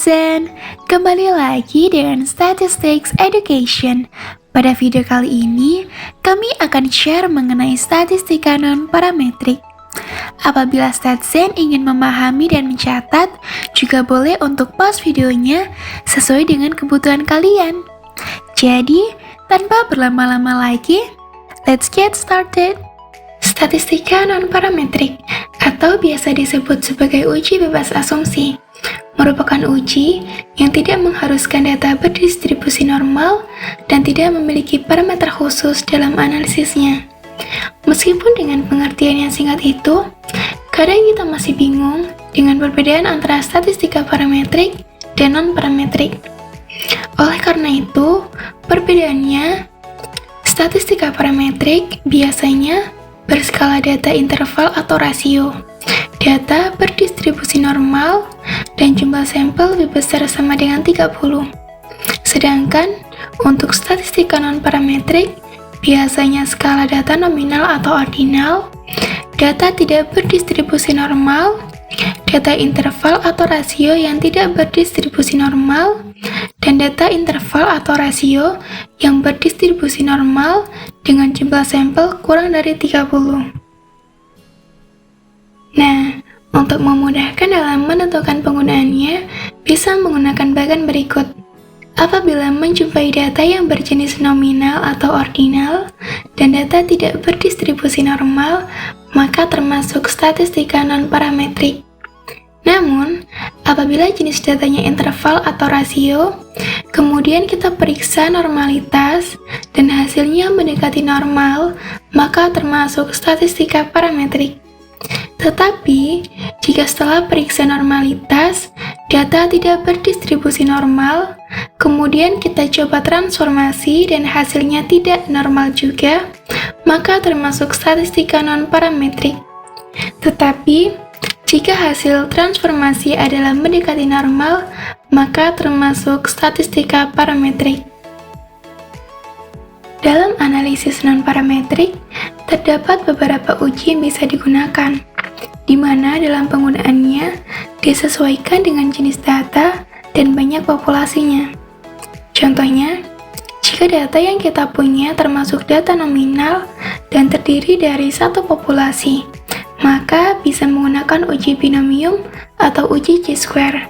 Zen, kembali lagi dengan Statistics Education. Pada video kali ini, kami akan share mengenai statistika non-parametrik. Apabila Zen ingin memahami dan mencatat, juga boleh untuk pause videonya sesuai dengan kebutuhan kalian. Jadi, tanpa berlama-lama lagi, let's get started. Statistika non-parametrik atau biasa disebut sebagai uji bebas asumsi merupakan uji yang tidak mengharuskan data berdistribusi normal dan tidak memiliki parameter khusus dalam analisisnya. Meskipun dengan pengertian yang singkat itu, kadang kita masih bingung dengan perbedaan antara statistika parametrik dan non-parametrik. Oleh karena itu, perbedaannya, statistika parametrik biasanya berskala data interval atau rasio, data berdistribusi normal, dan jumlah sampel lebih besar sama dengan 30. Sedangkan untuk statistika non-parametrik, biasanya skala data nominal atau ordinal, data tidak berdistribusi normal, data interval atau rasio yang tidak berdistribusi normal, dan data interval atau rasio yang berdistribusi normal dengan jumlah sampel kurang dari 30. Nah, untuk memudahkan dalam menentukan penggunaannya, bisa menggunakan bagan berikut. Apabila menjumpai data yang berjenis nominal atau ordinal dan data tidak berdistribusi normal, maka termasuk statistika non-parametrik. Namun, apabila jenis datanya interval atau rasio, kemudian kita periksa normalitas dan hasilnya mendekati normal, maka termasuk statistika parametrik. Tetapi, jika setelah periksa normalitas, data tidak berdistribusi normal, kemudian kita coba transformasi dan hasilnya tidak normal juga, maka termasuk statistika non-parametrik. Tetapi, jika hasil transformasi adalah mendekati normal, maka termasuk statistika parametrik. Dalam analisis non-parametrik, terdapat beberapa uji yang bisa digunakan, di mana dalam penggunaannya disesuaikan dengan jenis data dan banyak populasinya. Contohnya, jika data yang kita punya termasuk data nominal dan terdiri dari satu populasi, maka bisa menggunakan uji binomium atau uji chi-square.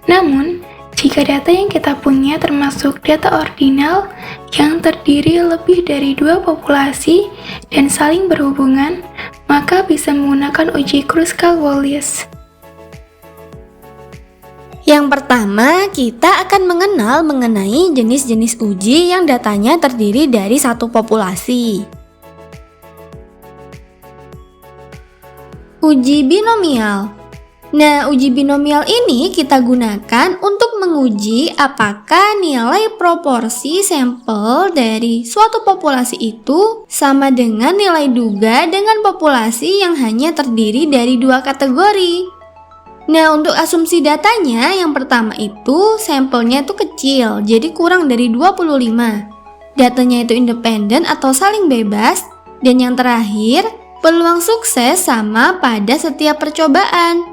Namun, jika data yang kita punya termasuk data ordinal yang terdiri lebih dari dua populasi dan saling berhubungan, maka bisa menggunakan uji Kruskal-Wallis. Yang pertama, kita akan mengenal mengenai jenis-jenis uji yang datanya terdiri dari satu populasi. Uji binomial. Nah, uji binomial ini kita gunakan untuk menguji apakah nilai proporsi sampel dari suatu populasi itu sama dengan nilai duga dengan populasi yang hanya terdiri dari dua kategori. Nah, untuk asumsi datanya, yang pertama itu sampelnya itu kecil, jadi kurang dari 25. Datanya itu independen atau saling bebas, dan yang terakhir, peluang sukses sama pada setiap percobaan.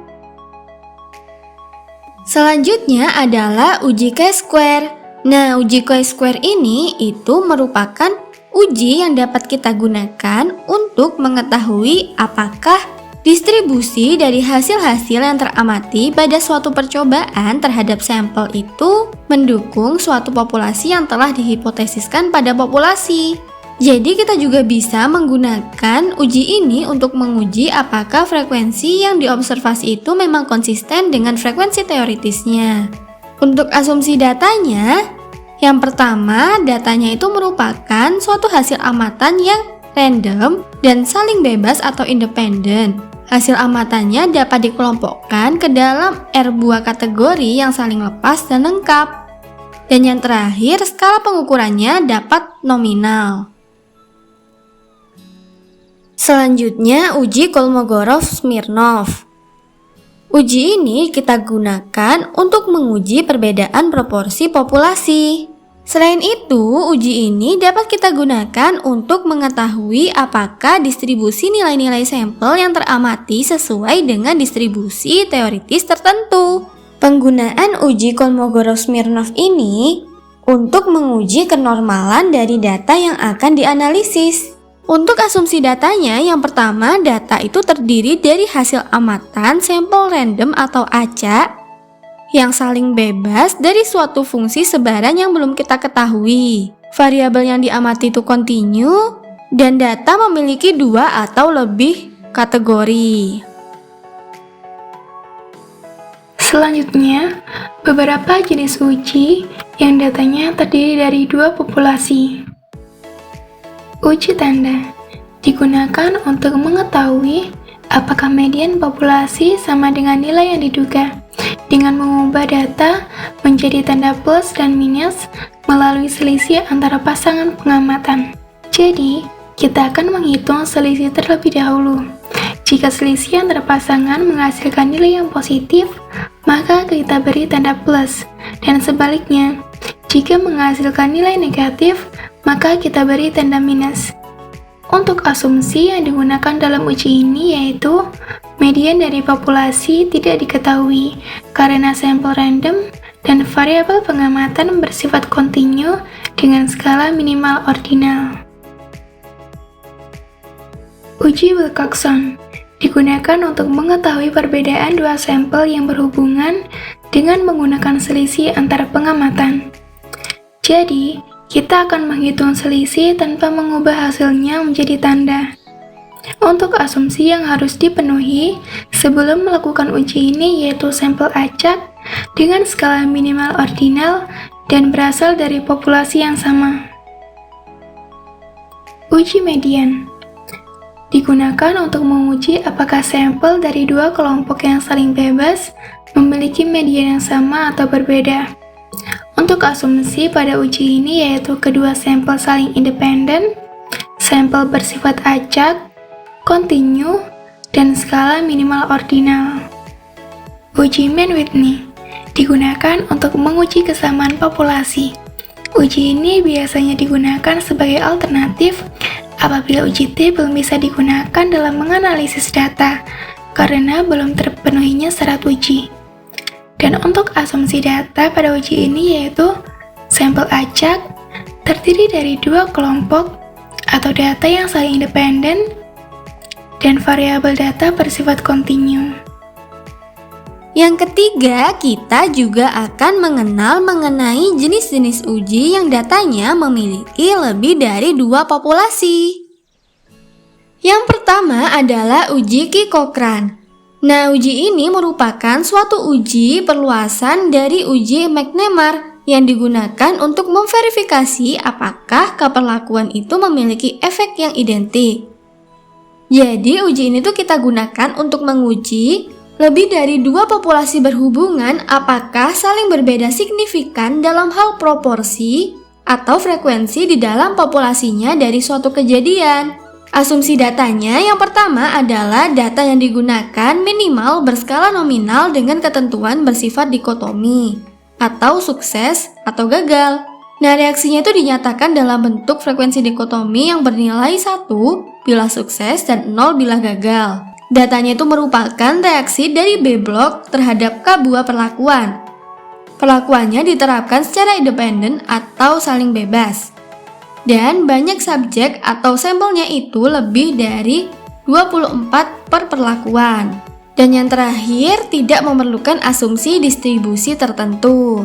Selanjutnya adalah uji chi-square. Nah, uji chi-square ini itu merupakan uji yang dapat kita gunakan untuk mengetahui apakah distribusi dari hasil-hasil yang teramati pada suatu percobaan terhadap sampel itu mendukung suatu populasi yang telah dihipotesiskan pada populasi. Jadi kita juga bisa menggunakan uji ini untuk menguji apakah frekuensi yang diobservasi itu memang konsisten dengan frekuensi teoritisnya. Untuk asumsi datanya, yang pertama datanya itu merupakan suatu hasil amatan yang random dan saling bebas atau independen. Hasil amatannya dapat dikelompokkan ke dalam R buah kategori yang saling lepas dan lengkap. Dan yang terakhir, skala pengukurannya dapat nominal. Selanjutnya, uji Kolmogorov-Smirnov. Uji ini kita gunakan untuk menguji perbedaan proporsi populasi. Selain itu, uji ini dapat kita gunakan untuk mengetahui apakah distribusi nilai-nilai sampel yang teramati sesuai dengan distribusi teoritis tertentu. Penggunaan uji Kolmogorov-Smirnov ini untuk menguji kenormalan dari data yang akan dianalisis. Untuk asumsi datanya, yang pertama, data itu terdiri dari hasil amatan sampel random atau acak yang saling bebas dari suatu fungsi sebaran yang belum kita ketahui. Variabel yang diamati itu kontinu, dan data memiliki 2 atau lebih kategori. Selanjutnya, beberapa jenis uji yang datanya terdiri dari 2 populasi. Uji tanda digunakan untuk mengetahui apakah median populasi sama dengan nilai yang diduga, dengan mengubah data menjadi tanda plus dan minus melalui selisih antara pasangan pengamatan. Jadi, kita akan menghitung selisih terlebih dahulu. Jika selisih antara pasangan menghasilkan nilai yang positif, maka kita beri tanda plus, dan sebaliknya, jika menghasilkan nilai negatif, maka kita beri tanda minus. Untuk asumsi yang digunakan dalam uji ini yaitu median dari populasi tidak diketahui karena sampel random dan variabel pengamatan bersifat kontinu dengan skala minimal ordinal. Uji Wilcoxon digunakan untuk mengetahui perbedaan 2 sampel yang berhubungan dengan menggunakan selisih antara pengamatan. Jadi, kita akan menghitung selisih tanpa mengubah hasilnya menjadi tanda. Untuk asumsi yang harus dipenuhi sebelum melakukan uji ini yaitu sampel acak dengan skala minimal ordinal dan berasal dari populasi yang sama. Uji median digunakan untuk menguji apakah sampel dari 2 kelompok yang saling bebas memiliki median yang sama atau berbeda. Untuk asumsi pada uji ini yaitu kedua sampel saling independen, sampel bersifat acak, kontinu, dan skala minimal ordinal. Uji Mann-Whitney digunakan untuk menguji kesamaan populasi. Uji ini biasanya digunakan sebagai alternatif apabila uji T belum bisa digunakan dalam menganalisis data karena belum terpenuhinya syarat uji. Dan untuk asumsi data pada uji ini yaitu sampel acak terdiri dari 2 kelompok atau data yang saling independen dan variabel data bersifat kontinu. Yang ketiga, kita juga akan mengenal mengenai jenis-jenis uji yang datanya memiliki lebih dari 2 populasi. Yang pertama adalah uji Ki-Cochrane. Nah, uji ini merupakan suatu uji perluasan dari uji McNemar yang digunakan untuk memverifikasi apakah keperlakuan itu memiliki efek yang identik. Jadi, uji ini tuh kita gunakan untuk menguji lebih dari 2 populasi berhubungan apakah saling berbeda signifikan dalam hal proporsi atau frekuensi di dalam populasinya dari suatu kejadian. Asumsi datanya yang pertama adalah data yang digunakan minimal berskala nominal dengan ketentuan bersifat dikotomi atau sukses atau gagal. Nah, reaksinya itu dinyatakan dalam bentuk frekuensi dikotomi yang bernilai 1 bila sukses dan 0 bila gagal. Datanya itu merupakan reaksi dari B blok terhadap K buah perlakuan. Perlakuannya diterapkan secara independen atau saling bebas. Dan banyak subjek atau sampelnya itu lebih dari 24 per perlakuan. Dan yang terakhir, tidak memerlukan asumsi distribusi tertentu.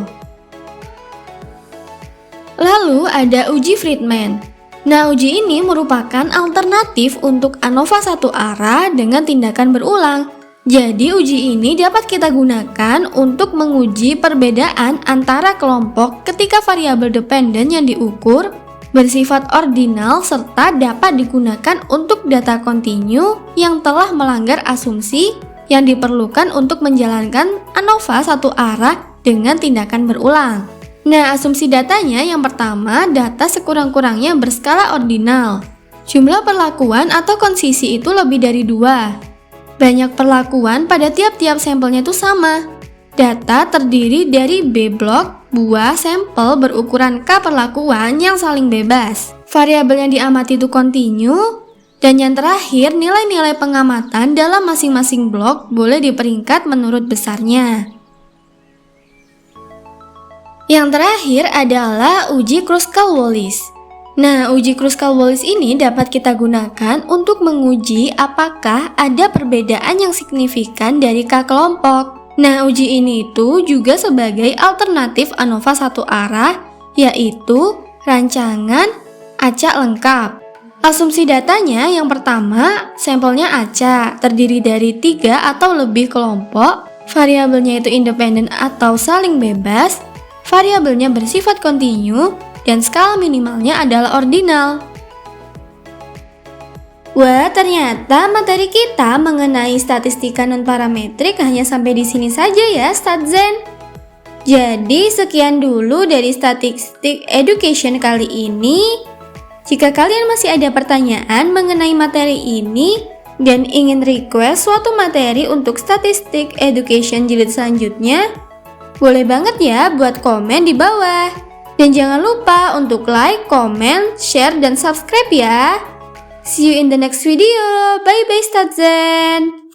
Lalu ada uji Friedman. Nah, uji ini merupakan alternatif untuk ANOVA satu arah dengan tindakan berulang. Jadi, uji ini dapat kita gunakan untuk menguji perbedaan antara kelompok ketika variabel dependen yang diukur bersifat ordinal serta dapat digunakan untuk data kontinu yang telah melanggar asumsi yang diperlukan untuk menjalankan ANOVA satu arah dengan tindakan berulang. Nah, asumsi datanya yang pertama, data sekurang-kurangnya berskala ordinal. Jumlah perlakuan atau konsisi itu lebih dari 2. Banyak perlakuan pada tiap-tiap sampelnya itu sama. Data terdiri dari B blok, buah sampel berukuran K perlakuan yang saling bebas. Variabel yang diamati itu kontinu. Dan yang terakhir, nilai-nilai pengamatan dalam masing-masing blok boleh diperingkat menurut besarnya. Yang terakhir adalah uji Kruskal-Wallis. Nah, uji Kruskal-Wallis ini dapat kita gunakan untuk menguji apakah ada perbedaan yang signifikan dari K kelompok. Nah, uji ini itu juga sebagai alternatif ANOVA satu arah, yaitu rancangan acak lengkap. Asumsi datanya yang pertama, sampelnya acak, terdiri dari 3 atau lebih kelompok, variabelnya itu independen atau saling bebas, variabelnya bersifat kontinu, dan skala minimalnya adalah ordinal. Wah, ternyata materi kita mengenai statistika non-parametrik hanya sampai di sini saja ya, Stadzen. Jadi, sekian dulu dari Statistik Education kali ini. Jika kalian masih ada pertanyaan mengenai materi ini dan ingin request suatu materi untuk Statistik Education jilid selanjutnya, boleh banget ya buat komen di bawah. Dan jangan lupa untuk like, comment, share, dan subscribe ya. See you in the next video. Bye-bye, Stadzen.